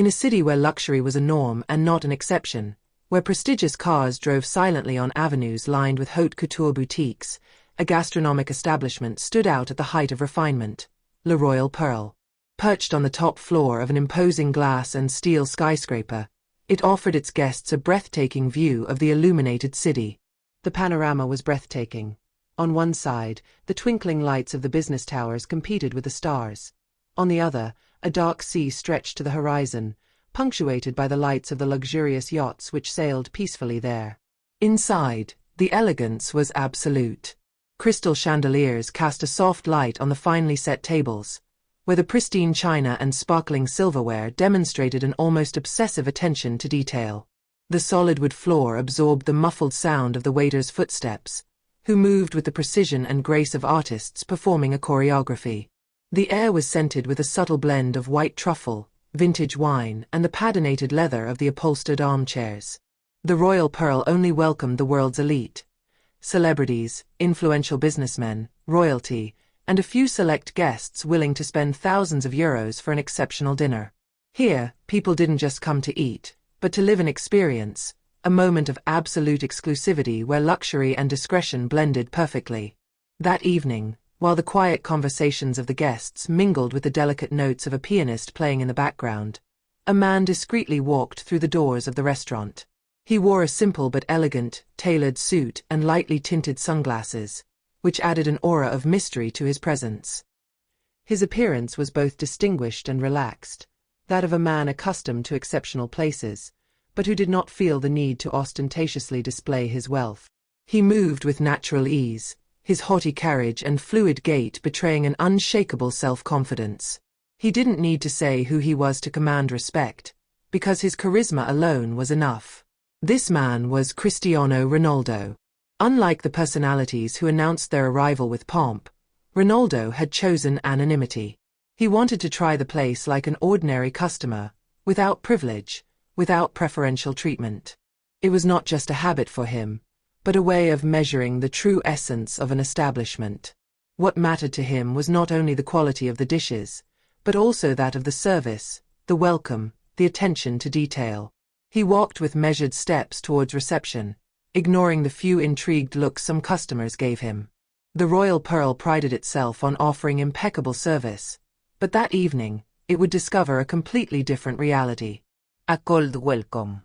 In a city where luxury was a norm and not an exception, where prestigious cars drove silently on avenues lined with haute couture boutiques, a gastronomic establishment stood out at the height of refinement, Le Royal Pearl. Perched on the top floor of an imposing glass and steel skyscraper, it offered its guests a breathtaking view of the illuminated city. The panorama was breathtaking. On one side, the twinkling lights of the business towers competed with the stars. On the other, a dark sea stretched to the horizon, punctuated by the lights of the luxurious yachts which sailed peacefully there. Inside, the elegance was absolute. Crystal chandeliers cast a soft light on the finely set tables, where the pristine china and sparkling silverware demonstrated an almost obsessive attention to detail. The solid wood floor absorbed the muffled sound of the waiters' footsteps, who moved with the precision and grace of artists performing a choreography. The air was scented with a subtle blend of white truffle, vintage wine, and the patinated leather of the upholstered armchairs. The Royal Pearl only welcomed the world's elite. Celebrities, influential businessmen, royalty, and a few select guests willing to spend thousands of euros for an exceptional dinner. Here, people didn't just come to eat, but to live an experience, a moment of absolute exclusivity where luxury and discretion blended perfectly. That evening, while the quiet conversations of the guests mingled with the delicate notes of a pianist playing in the background, a man discreetly walked through the doors of the restaurant. He wore a simple but elegant, tailored suit and lightly tinted sunglasses, which added an aura of mystery to his presence. His appearance was both distinguished and relaxed, that of a man accustomed to exceptional places, but who did not feel the need to ostentatiously display his wealth. He moved with natural ease, his haughty carriage and fluid gait betraying an unshakable self-confidence. He didn't need to say who he was to command respect, because his charisma alone was enough. This man was Cristiano Ronaldo. Unlike the personalities who announced their arrival with pomp, Ronaldo had chosen anonymity. He wanted to try the place like an ordinary customer, without privilege, without preferential treatment. It was not just a habit for him, but a way of measuring the true essence of an establishment. What mattered to him was not only the quality of the dishes, but also that of the service, the welcome, the attention to detail. He walked with measured steps towards reception, ignoring the few intrigued looks some customers gave him. The Royal Pearl prided itself on offering impeccable service, but that evening, it would discover a completely different reality. A cold welcome.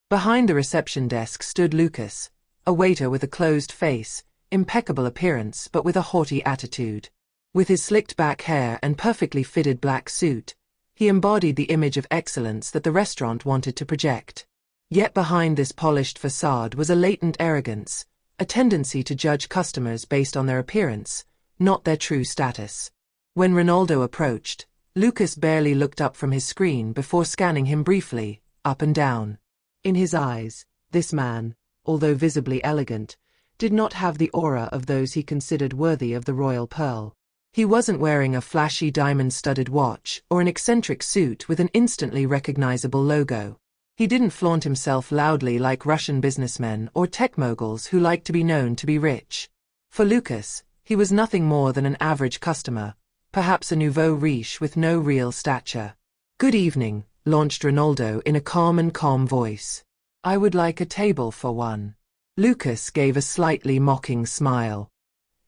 Behind the reception desk stood Lucas, a waiter with a closed face, impeccable appearance but with a haughty attitude. With his slicked back hair and perfectly fitted black suit, he embodied the image of excellence that the restaurant wanted to project. Yet behind this polished facade was a latent arrogance, a tendency to judge customers based on their appearance, not their true status. When Ronaldo approached, Lucas barely looked up from his screen before scanning him briefly, up and down. In his eyes, this man, although visibly elegant, did not have the aura of those he considered worthy of the Royal Pearl. He wasn't wearing a flashy diamond-studded watch or an eccentric suit with an instantly recognizable logo. He didn't flaunt himself loudly like Russian businessmen or tech moguls who like to be known to be rich. For Lucas, he was nothing more than an average customer, perhaps a nouveau riche with no real stature. "Good evening," launched Ronaldo in a calm voice. "I would like a table for one." Lucas gave a slightly mocking smile.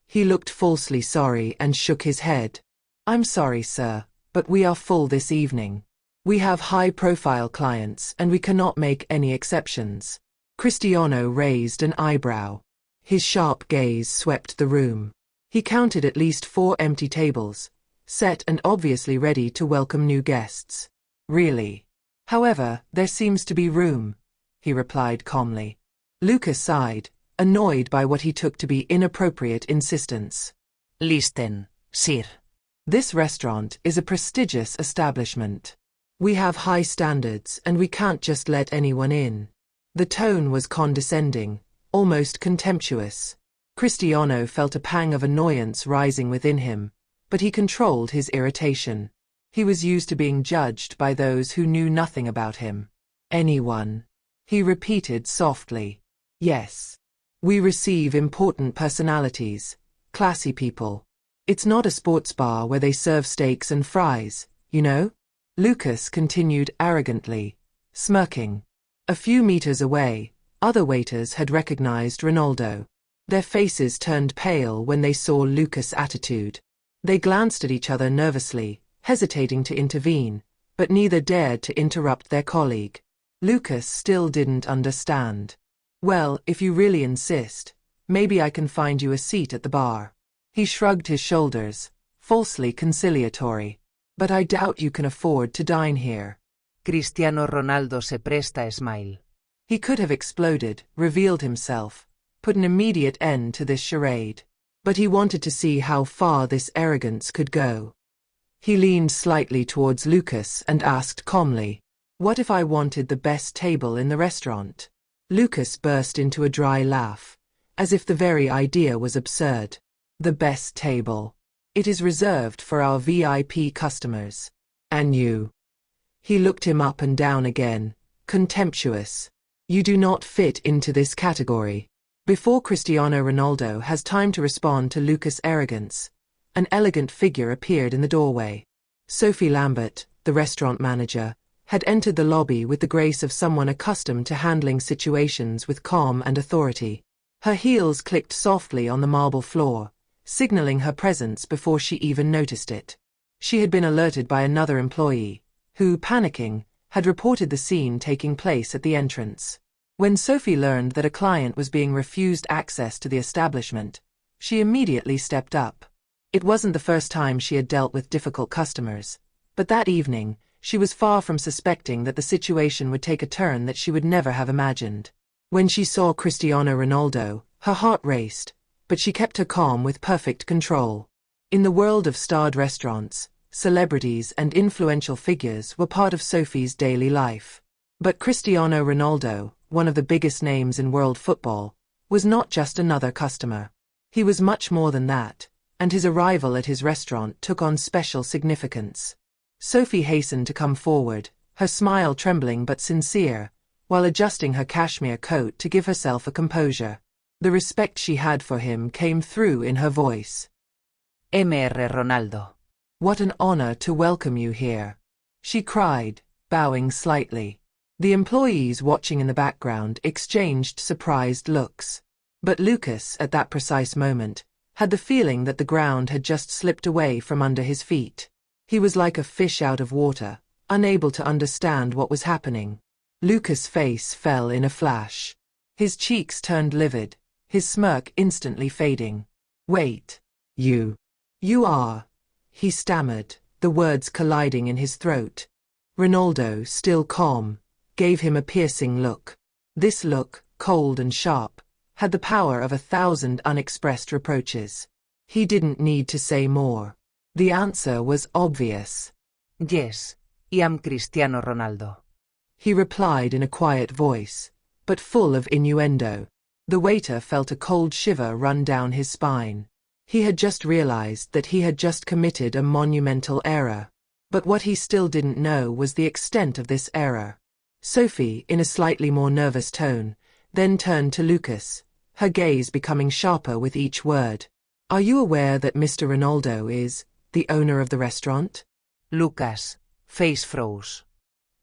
He looked falsely sorry and shook his head. "I'm sorry, sir, but we are full this evening. We have high-profile clients and we cannot make any exceptions." Cristiano raised an eyebrow. His sharp gaze swept the room. He counted at least 4 empty tables, set and obviously ready to welcome new guests. "Really? However, there seems to be room," he replied calmly. Lucas sighed, annoyed by what he took to be inappropriate insistence. "Listen, sir. This restaurant is a prestigious establishment. We have high standards and we can't just let anyone in." The tone was condescending, almost contemptuous. Cristiano felt a pang of annoyance rising within him, but he controlled his irritation. He was used to being judged by those who knew nothing about him. "Anyone," he repeated softly. "Yes. We receive important personalities, classy people. It's not a sports bar where they serve steaks and fries, you know? Lucas continued arrogantly, smirking. A few meters away, other waiters had recognized Ronaldo. Their faces turned pale when they saw Lucas' attitude. They glanced at each other nervously, hesitating to intervene, but neither dared to interrupt their colleague. Lucas still didn't understand. "Well, if you really insist, maybe I can find you a seat at the bar." He shrugged his shoulders, falsely conciliatory. "But I doubt you can afford to dine here." Cristiano Ronaldo se presta a smile. He could have exploded, revealed himself, put an immediate end to this charade. But he wanted to see how far this arrogance could go. He leaned slightly towards Lucas and asked calmly, "What if I wanted the best table in the restaurant?" Lucas burst into a dry laugh, as if the very idea was absurd. "The best table. It is reserved for our VIP customers. And you?" He looked him up and down again, contemptuous. "You do not fit into this category." Before Cristiano Ronaldo has time to respond to Lucas' arrogance, an elegant figure appeared in the doorway. Sophie Lambert, the restaurant manager, had entered the lobby with the grace of someone accustomed to handling situations with calm and authority. Her heels clicked softly on the marble floor, signaling her presence before she even noticed it. She had been alerted by another employee, who, panicking, had reported the scene taking place at the entrance. When Sophie learned that a client was being refused access to the establishment, she immediately stepped up. It wasn't the first time she had dealt with difficult customers, but that evening, she was far from suspecting that the situation would take a turn that she would never have imagined. When she saw Cristiano Ronaldo, her heart raced, but she kept her calm with perfect control. In the world of starred restaurants, celebrities and influential figures were part of Sophie's daily life. But Cristiano Ronaldo, one of the biggest names in world football, was not just another customer. He was much more than that, and his arrival at his restaurant took on special significance. Sophie hastened to come forward, her smile trembling but sincere, while adjusting her cashmere coat to give herself a composure. The respect she had for him came through in her voice. Mr. Ronaldo. "What an honor to welcome you here," she cried, bowing slightly. The employees watching in the background exchanged surprised looks. But Lucas, at that precise moment, had the feeling that the ground had just slipped away from under his feet. He was like a fish out of water, unable to understand what was happening. Lucas' face fell in a flash. His cheeks turned livid, his smirk instantly fading. "Wait. You are," he stammered, the words colliding in his throat. Ronaldo, still calm, gave him a piercing look. This look, cold and sharp, had the power of 1,000 unexpressed reproaches. He didn't need to say more. The answer was obvious. "Yes, I am Cristiano Ronaldo," he replied in a quiet voice, but full of innuendo. The waiter felt a cold shiver run down his spine. He had just realized that he had just committed a monumental error. But what he still didn't know was the extent of this error. Sophie, in a slightly more nervous tone, then turned to Lucas, her gaze becoming sharper with each word. "Are you aware that Mr. Ronaldo is the owner of the restaurant?" Lucas' face froze.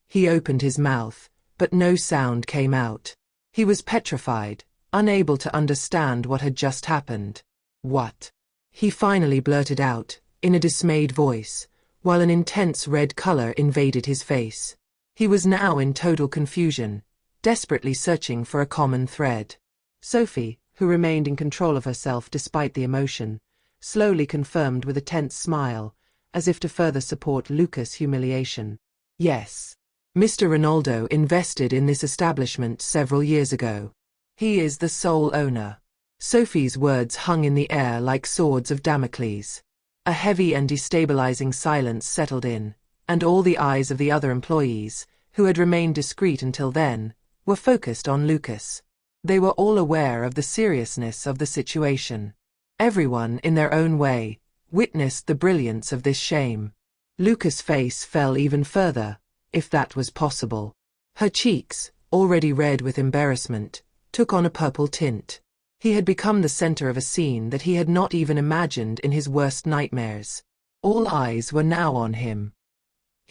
He opened his mouth, but no sound came out. He was petrified, unable to understand what had just happened. "What?" he finally blurted out, in a dismayed voice, while an intense red color invaded his face. He was now in total confusion, desperately searching for a common thread. Sophie, who remained in control of herself despite the emotion, slowly confirmed with a tense smile, as if to further support Lucas' humiliation. "Yes. Mr. Ronaldo invested in this establishment several years ago. He is the sole owner." Sophie's words hung in the air like swords of Damocles. A heavy and destabilizing silence settled in, and all the eyes of the other employees, who had remained discreet until then, were focused on Lucas. They were all aware of the seriousness of the situation. Everyone, in their own way, witnessed the brilliance of this shame. Lucas' face fell even further, if that was possible. Her cheeks, already red with embarrassment, took on a purple tint. He had become the center of a scene that he had not even imagined in his worst nightmares. All eyes were now on him.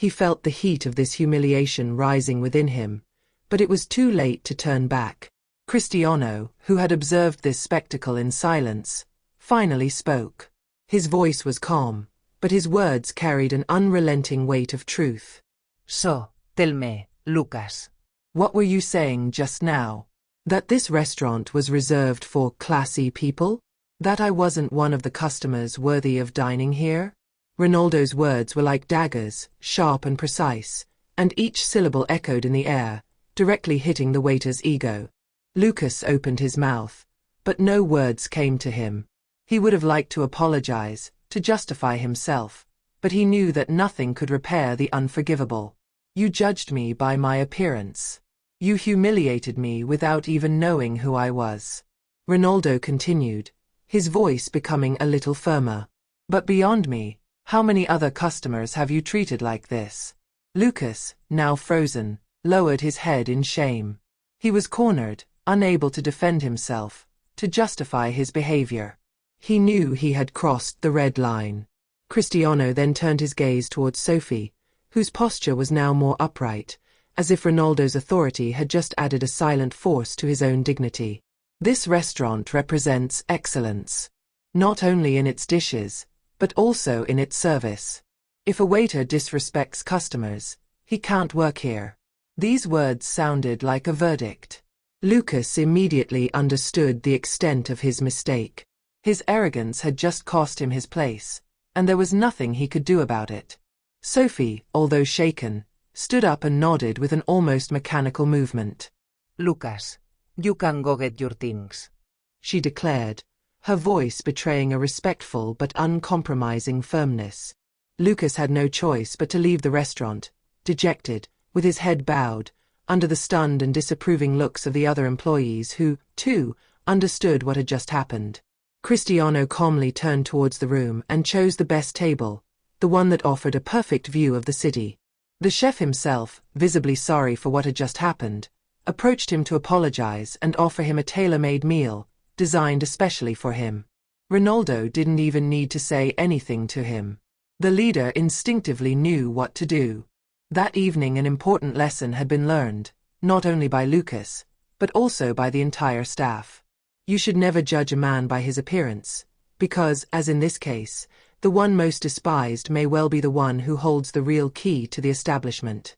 He felt the heat of this humiliation rising within him, but it was too late to turn back. Cristiano, who had observed this spectacle in silence, finally spoke. His voice was calm, but his words carried an unrelenting weight of truth. So, tell me, Lucas. What were you saying just now? That this restaurant was reserved for classy people? That I wasn't one of the customers worthy of dining here? Ronaldo's words were like daggers, sharp and precise, and each syllable echoed in the air, directly hitting the waiter's ego. Lucas opened his mouth, but no words came to him. He would have liked to apologize, to justify himself, but he knew that nothing could repair the unforgivable. You judged me by my appearance. You humiliated me without even knowing who I was. Ronaldo continued, his voice becoming a little firmer. But beyond me, how many other customers have you treated like this? Lucas, now frozen, lowered his head in shame. He was cornered, unable to defend himself, to justify his behavior. He knew he had crossed the red line. Cristiano then turned his gaze towards Sophie, whose posture was now more upright, as if Ronaldo's authority had just added a silent force to his own dignity. This restaurant represents excellence, not only in its dishes, but also in its service. If a waiter disrespects customers, he can't work here. These words sounded like a verdict. Lucas immediately understood the extent of his mistake. His arrogance had just cost him his place, and there was nothing he could do about it. Sophie, although shaken, stood up and nodded with an almost mechanical movement. Lucas, you can go get your things, she declared, her voice betraying a respectful but uncompromising firmness. Lucas had no choice but to leave the restaurant, dejected, with his head bowed, under the stunned and disapproving looks of the other employees who, too, understood what had just happened. Cristiano calmly turned towards the room and chose the best table, the one that offered a perfect view of the city. The chef himself, visibly sorry for what had just happened, approached him to apologize and offer him a tailor-made meal, designed especially for him. Ronaldo didn't even need to say anything to him. The leader instinctively knew what to do. That evening an important lesson had been learned, not only by Lucas, but also by the entire staff. You should never judge a man by his appearance, because, as in this case, the one most despised may well be the one who holds the real key to the establishment.